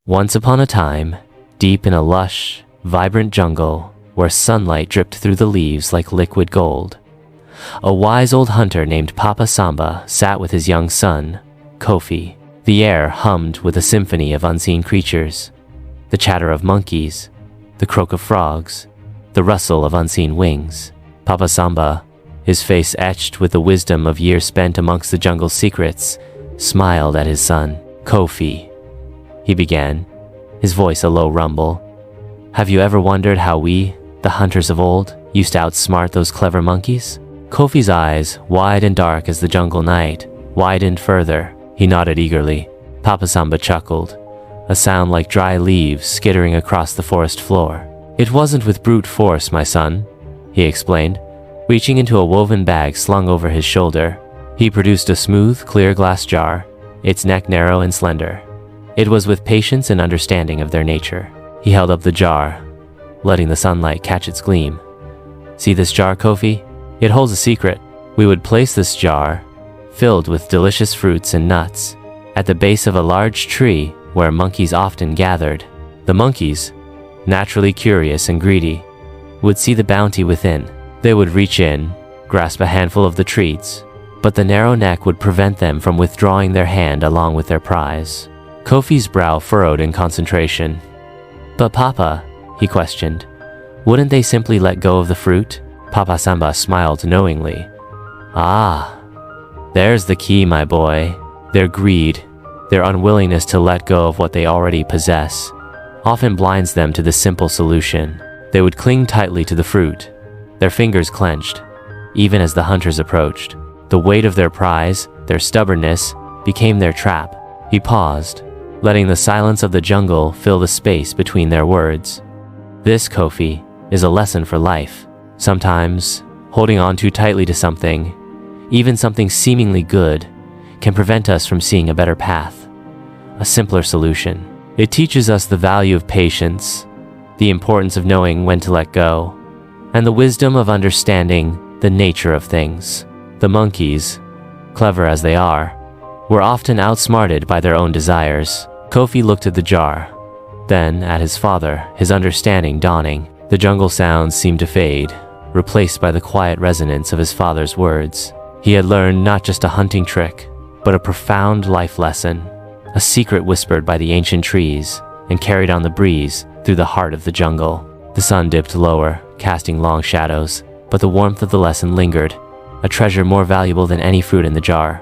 Once upon a time, deep in a lush, vibrant jungle where sunlight dripped through the leaves like liquid gold, a wise old hunter named Papa Samba sat with his young son, Kofi. The air hummed with a symphony of unseen creatures, the chatter of monkeys, the croak of frogs, the rustle of unseen wings. Papa Samba, his face etched with the wisdom of years spent amongst the jungle's secrets, smiled at his son. "Kofi," he began, his voice a low rumble. "Have you ever wondered how we, the hunters of old, used to outsmart those clever monkeys?" Kofi's eyes, wide and dark as the jungle night, widened further. He nodded eagerly. Papa Samba chuckled, a sound like dry leaves skittering across the forest floor. "It wasn't with brute force, my son," he explained, reaching into a woven bag slung over his shoulder. He produced a smooth, clear glass jar, its neck narrow and slender. It was with patience and understanding of their nature. He held up the jar, letting the sunlight catch its gleam. "See this jar, Kofi? It holds a secret. We would place this jar, filled with delicious fruits and nuts, at the base of a large tree where monkeys often gathered. The monkeys, naturally curious and greedy, would see the bounty within. They would reach in, grasp a handful of the treats, but the narrow neck would prevent them from withdrawing their hand along with their prize." Kofi's brow furrowed in concentration. "But Papa," he questioned, "wouldn't they simply let go of the fruit?" Papa Samba smiled knowingly. "Ah, there's the key, my boy. Their greed, their unwillingness to let go of what they already possess, often blinds them to the simple solution. They would cling tightly to the fruit, their fingers clenched, even as the hunters approached. The weight of their prize, their stubbornness, became their trap." He paused, letting the silence of the jungle fill the space between their words. "This, Kofi, is a lesson for life. Sometimes, holding on too tightly to something, even something seemingly good, can prevent us from seeing a better path, a simpler solution. It teaches us the value of patience, the importance of knowing when to let go, and the wisdom of understanding the nature of things." The monkeys, clever as they are, were often outsmarted by their own desires. Kofi looked at the jar, then at his father, his understanding dawning. The jungle sounds seemed to fade, replaced by the quiet resonance of his father's words. He had learned not just a hunting trick, but a profound life lesson, a secret whispered by the ancient trees and carried on the breeze through the heart of the jungle. The sun dipped lower, casting long shadows, but the warmth of the lesson lingered, a treasure more valuable than any fruit in the jar.